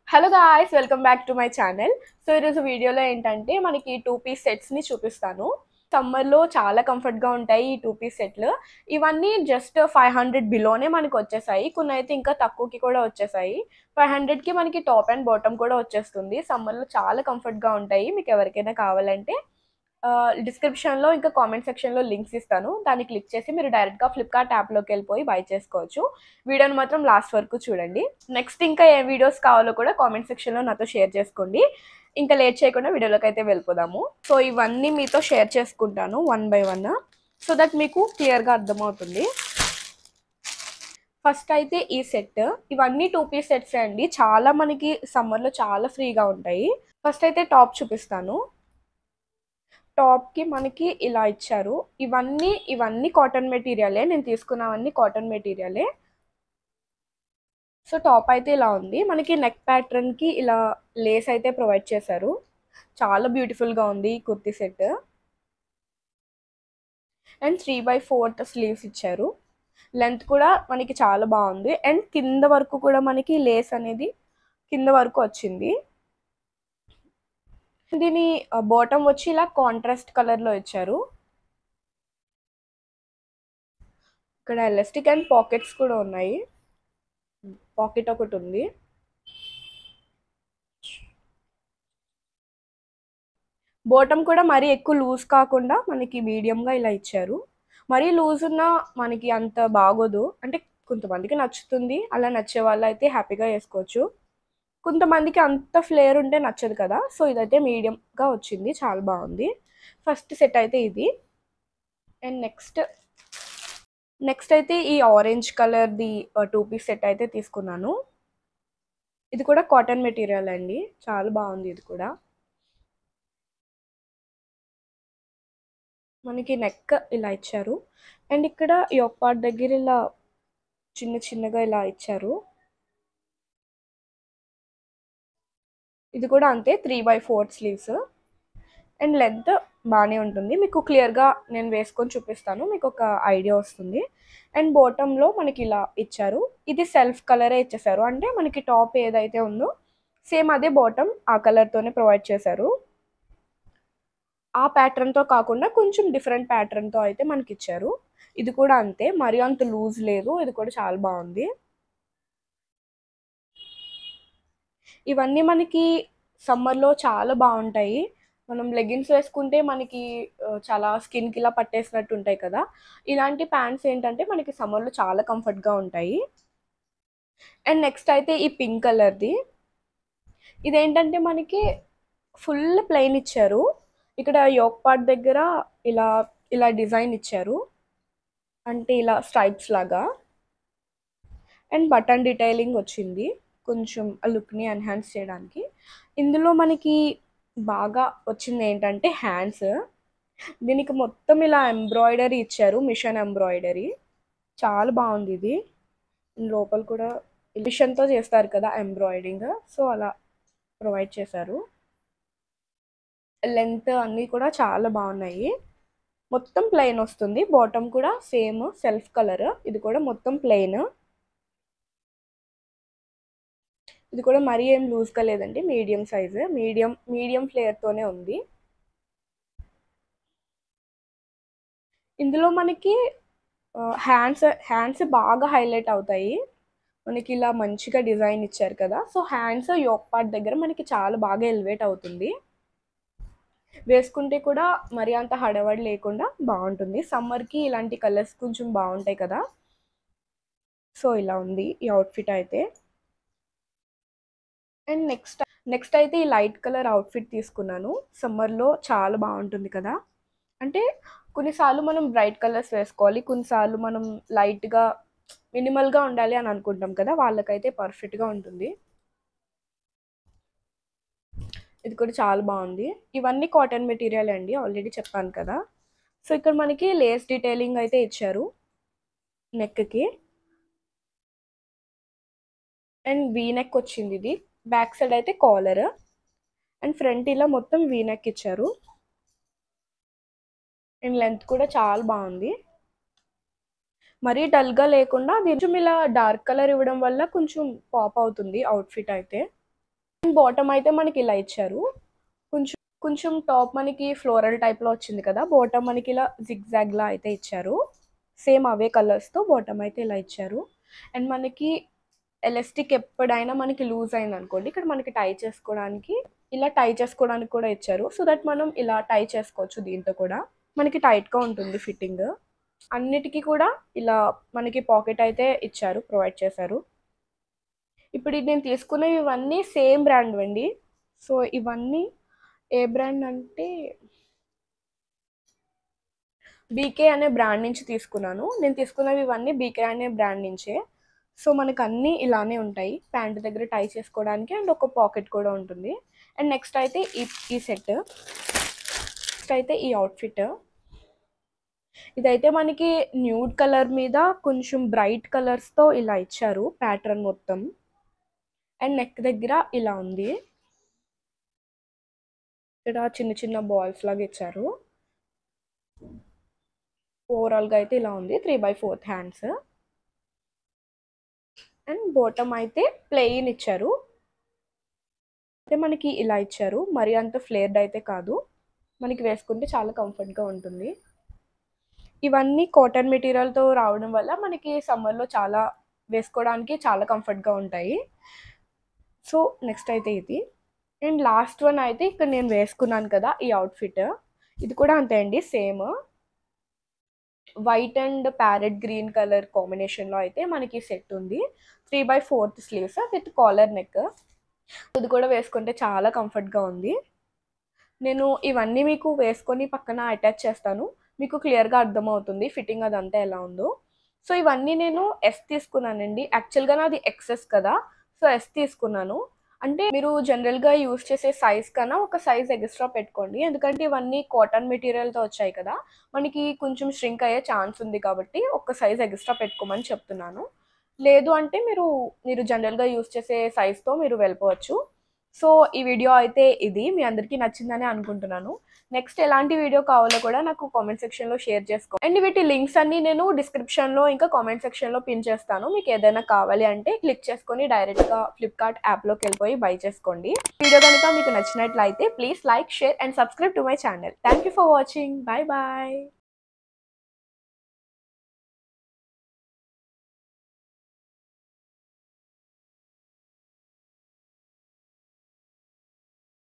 Hello guys, welcome back to my channel. So ఈరోజు వీడియోలో ఏంటంటే మనకి 2 పీస్ సెట్స్ని చూపిస్తాను. సమ్మర్లో చాలా కంఫర్ట్గా ఉంటాయి ఈ 2 పీస్ సెట్లు. ఇవన్నీ జస్ట్ 500 బిలోనే మనకి వచ్చేసాయి. కొన్ని అయితే ఇంకా తక్కువకి కూడా వచ్చేసాయి. 500కి మనకి టాప్ అండ్ బాటమ్ కూడా వచ్చేస్తుంది. సమ్మర్లో చాలా కంఫర్ట్గా ఉంటాయి. మీకు ఎవరికైనా కావాలంటే డిస్క్రిప్షన్లో ఇంకా కామెంట్ సెక్షన్లో లింక్స్ ఇస్తాను. దాన్ని క్లిక్ చేసి మీరు డైరెక్ట్గా ఫ్లిప్కార్ట్ యాప్లోకి వెళ్ళిపోయి బై చేసుకోవచ్చు. వీడియోని మాత్రం లాస్ట్ వరకు చూడండి. నెక్స్ట్ ఇంకా ఏ వీడియోస్ కావాలో కూడా కామెంట్ సెక్షన్లో నాతో షేర్ చేసుకోండి. ఇంకా లేట్ చేయకుండా వీడియోలోకి అయితే వెళ్ళిపోదాము. సో ఇవన్నీ మీతో షేర్ చేసుకుంటాను 1 బై 1, సో దట్ మీకు క్లియర్గా అర్థమవుతుంది. ఫస్ట్ అయితే ఈ సెట్, ఇవన్నీ 2 పీస్ సెట్సే అండి. చాలా మనకి సమ్మర్లో చాలా ఫ్రీగా ఉంటాయి. ఫస్ట్ అయితే టాప్ చూపిస్తాను. టాప్కి మనకి ఇలా ఇచ్చారు. ఇవన్నీ కాటన్ మెటీరియలే, నేను తీసుకున్నవన్నీ కాటన్ మెటీరియలే. సో టాప్ అయితే ఇలా ఉంది. మనకి నెక్ ప్యాటర్న్కి ఇలా లేస్ అయితే ప్రొవైడ్ చేశారు. చాలా బ్యూటిఫుల్గా ఉంది ఈ కుర్తీ సెట్. అండ్ 3/4 స్లీవ్స్ ఇచ్చారు. లెంత్ కూడా మనకి చాలా బాగుంది. అండ్ కింద వరకు కూడా మనకి లేస్ అనేది కింద వరకు వచ్చింది. దీని బాటమ్ వచ్చి ఇలా కాంట్రాస్ట్ కలర్లో ఇచ్చారు. ఇక్కడ ఎలాస్టిక్ అండ్ పాకెట్స్ కూడా ఉన్నాయి. పాకెట్ ఒకటి ఉంది. బాటమ్ కూడా మరీ ఎక్కువ లూజ్ కాకుండా మనకి మీడియంగా ఇలా ఇచ్చారు. మరీ లూజ్ ఉన్నా మనకి అంత బాగోదు. అంటే కొంతమందికి నచ్చుతుంది, అలా నచ్చే వాళ్ళు అయితే హ్యాపీగా వేసుకోవచ్చు. కొంతమందికి అంత ఫ్లేర్ ఉంటే నచ్చదు కదా. సో ఇదైతే మీడియంగా వచ్చింది, చాలా బాగుంది. ఫస్ట్ సెట్ అయితే ఇది. అండ్ నెక్స్ట్ అయితే ఈ ఆరెంజ్ కలర్ది 2 పీస్ సెట్ అయితే తీసుకున్నాను. ఇది కూడా కాటన్ మెటీరియల్ అండి, చాలా బాగుంది. ఇది కూడా మనకి నెక్ ఇలా ఇచ్చారు. అండ్ ఇక్కడ యోక్ పార్ట్ దగ్గర ఇలా చిన్నగా ఇలా ఇచ్చారు. ఇది కూడా అంతే, 3/4 స్లీవ్స్. అండ్ లెంత్ బాగానే ఉంటుంది. మీకు క్లియర్గా నేను వేసుకొని చూపిస్తాను, మీకు ఒక ఐడియా వస్తుంది. అండ్ బాటంలో మనకి ఇలా ఇచ్చారు. ఇది సెల్ఫ్ కలరే ఇచ్చేసారు. అంటే మనకి టాప్ ఏదైతే ఉందో సేమ్ అదే బాటమ్ ఆ కలర్తోనే ప్రొవైడ్ చేశారు. ఆ ప్యాటర్న్తో కాకుండా కొంచెం డిఫరెంట్ ప్యాటర్న్తో అయితే మనకి ఇచ్చారు. ఇది కూడా అంతే, మరీ అంత లూజ్ లేదు. ఇది కూడా చాలా బాగుంది. ఇవన్నీ మనకి సమ్మర్లో చాలా బాగుంటాయి. మనం లెగ్గిన్స్ వేసుకుంటే మనకి చాలా స్కిన్కి ఇలా పట్టేసినట్టు ఉంటాయి కదా. ఇలాంటి ప్యాంట్స్ ఏంటంటే మనకి సమ్మర్లో చాలా కంఫర్ట్గా ఉంటాయి. అండ్ నెక్స్ట్ అయితే ఈ పింక్ కలర్ది. ఇదేంటంటే మనకి ఫుల్ ప్లెయిన్ ఇచ్చారు. ఇక్కడ యోక్ పార్ట్ దగ్గర ఇలా ఇలా డిజైన్ ఇచ్చారు, అంటే ఇలా స్ట్రైప్స్ లాగా. అండ్ బటన్ డీటెయిలింగ్ వచ్చింది కొంచెం ఆ లుక్ని ఎన్హాన్స్ చేయడానికి. ఇందులో మనకి బాగా వచ్చింది ఏంటంటే హ్యాండ్స్. దీనికి మొత్తం ఇలా ఎంబ్రాయిడరీ ఇచ్చారు, మిషన్ ఎంబ్రాయిడరీ. చాలా బాగుంది ఇది. లోపల కూడా మిషన్తో చేస్తారు కదా ఎంబ్రాయిడింగ్, సో అలా ప్రొవైడ్ చేశారు. లెంత్ అన్నీ కూడా చాలా బాగున్నాయి. మొత్తం ప్లెయిన్ వస్తుంది. బాటమ్ కూడా సేమ్ సెల్ఫ్ కలర్. ఇది కూడా మొత్తం ప్లెయిన్. ఇది కూడా మరీ ఏం లూజ్గా లేదండి, మీడియం సైజు, మీడియం ఫ్లేయర్తోనే ఉంది. ఇందులో మనకి హ్యాండ్స్ బాగా హైలైట్ అవుతాయి. మనకి ఇలా మంచిగా డిజైన్ ఇచ్చారు కదా. సో హ్యాండ్స్ యోక్ పార్ట్ దగ్గర మనకి చాలా బాగా ఎలివేట్ అవుతుంది. వేసుకుంటే కూడా మరి అంత హడావడి లేకుండా బాగుంటుంది. సమ్మర్కి ఇలాంటి కలర్స్ కొంచెం బాగుంటాయి కదా. సో ఇలా ఉంది ఈ అవుట్ఫిట్ అయితే. అండ్ నెక్స్ట్ అయితే ఈ లైట్ కలర్ అవుట్ఫిట్ తీసుకున్నాను. సమ్మర్లో చాలా బాగుంటుంది కదా. అంటే కొన్నిసార్లు మనం బ్రైట్ కలర్స్ వేసుకోవాలి, కొన్నిసార్లు మనం లైట్గా మినిమల్గా ఉండాలి అని అనుకుంటాం కదా. వాళ్ళకైతే పర్ఫెక్ట్గా ఉంటుంది. ఇది కూడా చాలా బాగుంది. ఇవన్నీ కాటన్ మెటీరియల్ అండి, ఆల్రెడీ చెప్పాను కదా. సో ఇక్కడ మనకి లేస్ డీటెయిలింగ్ అయితే ఇచ్చారు నెక్కి. అండ్ వీ నెక్ వచ్చింది. ఇది బ్యాక్ సైడ్ అయితే కాలర్. అండ్ ఫ్రంట్ ఇలా మొత్తం వీ నెక్ ఇచ్చారు. అండ్ లెంత్ కూడా చాలా బాగుంది. మరీ డల్గా లేకుండా కొంచెం ఇలా డార్క్ కలర్ ఇవ్వడం వల్ల కొంచెం పాప్ అవుతుంది అవుట్ఫిట్ అయితే. బాటమ్ అయితే మనకి ఇలా ఇచ్చారు. కొంచెం కొంచెం టాప్ మనకి ఫ్లోరల్ టైప్‌లో వచ్చింది కదా! బాటమ్ మనకి ఇలా జిగ్‌జాగ్‌లా అయితే ఇచ్చారు. సేమ్ అవే కలర్స్‌తో బాటమ్ అయితే ఇలా ఇచ్చారు. అండ్ మనకి ఎలాస్టిక్ ఎప్పుడైనా మనకి లూజ్ అయిందనుకోండి, ఇక్కడ మనకి టై చేసుకోవడానికి ఇలా టై చేసుకోవడానికి కూడా ఇచ్చారు. సో దట్ మనం ఇలా టై చేసుకోవచ్చు దీంతో కూడా. మనకి టైట్‌గా ఉంటుంది ఫిట్టింగ్. అన్నిటికి కూడా ఇలా మనకి పాకెట్ అయితే ఇచ్చారు, ప్రొవైడ్ చేశారు. ఇప్పుడు ఇది నేను తీసుకున్నవి ఇవన్నీ సేమ్ బ్రాండ్‌వండి. సో ఇవన్నీ ఏ బ్రాండ్ అంటే బీకే అనే బ్రాండ్ నుంచి తీసుకున్నాను. నేను తీసుకున్నవి ఇవన్నీ బీకే అనే బ్రాండ్ నుంచే. సో మనకు అన్నీ ఇలానే ఉంటాయి. ప్యాంట్ దగ్గర టై చేసుకోవడానికి అండ్ ఒక పాకెట్ కూడా ఉంటుంది. అండ్ నెక్స్ట్ అయితే ఈ సెట్. నెక్స్ట్ అయితే ఈ అవుట్‌ఫిట్. ఇదైతే మనకి న్యూడ్ కలర్ మీద కొంచెం బ్రైట్ కలర్స్‌తో ఇలా ఇచ్చారు ప్యాటర్న్ మొత్తం. అండ్ నెక్ దగ్గర ఇలా ఉంది. ఇక్కడ చిన్న చిన్న బాల్స్ లాగా ఇచ్చారు. ఓవరాల్‌గా అయితే ఇలా ఉంది. 3/4 హ్యాండ్స్. అండ్ బాటమ్ అయితే ప్లెయిన్ ఇచ్చారు. అయితే మనకి ఇలా ఇచ్చారు. మరి అంత ఫ్లేర్డ్ అయితే కాదు. మనకి వేసుకుంటే చాలా కంఫర్ట్‌గా ఉంటుంది. ఇవన్నీ కాటన్ మెటీరియల్‌తో రావడం వల్ల మనకి సమ్మర్‌లో చాలా వేసుకోవడానికి చాలా కంఫర్ట్‌గా ఉంటాయి. సో నెక్స్ట్ అయితే ఇది. అండ్ లాస్ట్ వన్ అయితే ఇక్కడ నేను వేసుకున్నాను కదా! ఈ అవుట్‌ఫిట్. ఇది కూడా అంతే అండి same. White and parrot green colour కాంబినేషన్‌లో అయితే మనకి సెట్ ఉంది. 3/4 స్లీవ్స్ విత్ కాలర్ నెక్. ఇది కూడా వేసుకుంటే చాలా కంఫర్ట్‌గా ఉంది. నేను ఇవన్నీ మీకు వేసుకొని పక్కన అటాచ్ చేస్తాను. మీకు క్లియర్‌గా అర్థమవుతుంది ఫిట్టింగ్ అదంతా ఎలా ఉందో. సో ఇవన్నీ నేను ఎస్ తీసుకున్నానండి. యాక్చువల్‌గా నాది ఎక్స్ఎస్ కదా! సో ఎస్ తీసుకున్నాను. అంటే మీరు జనరల్‌గా యూజ్ చేసే సైజ్ కన్నా ఒక సైజ్ ఎక్స్‌ట్రా పెట్టుకోండి. ఎందుకంటే ఇవన్నీ కాటన్ మెటీరియల్‌తో వచ్చాయి కదా! మనకి కొంచెం ష్రింక్ అయ్యే ఛాన్స్ ఉంది కాబట్టి ఒక సైజ్ ఎక్స్‌ట్రా పెట్టుకోమని చెప్తున్నాను. లేదు అంటే మీరు జనరల్‌గా యూజ్ చేసే సైజ్‌తో మీరు వెళ్ళిపోవచ్చు. సో ఈ వీడియో అయితే ఇది. మీ అందరికీ నచ్చిందని అనుకుంటున్నాను. నెక్స్ట్ ఎలాంటి వీడియో కావాలో కూడా నాకు కామెంట్ సెక్షన్‌లో షేర్ చేసుకోండి. అండ్ వీటి లింక్స్ అన్నీ నేను డిస్క్రిప్షన్‌లో ఇంకా కామెంట్ సెక్షన్‌లో పిన్ చేస్తాను. మీకు ఏదైనా కావాలి అంటే క్లిక్ చేసుకొని డైరెక్ట్‌గా ఫ్లిప్‌కార్ట్ యాప్‌లోకి వెళ్ళిపోయి బై చేసుకోండి. వీడియో కనుక మీకు నచ్చినట్లయితే please like, share and subscribe to my channel. Thank you for watching. By by.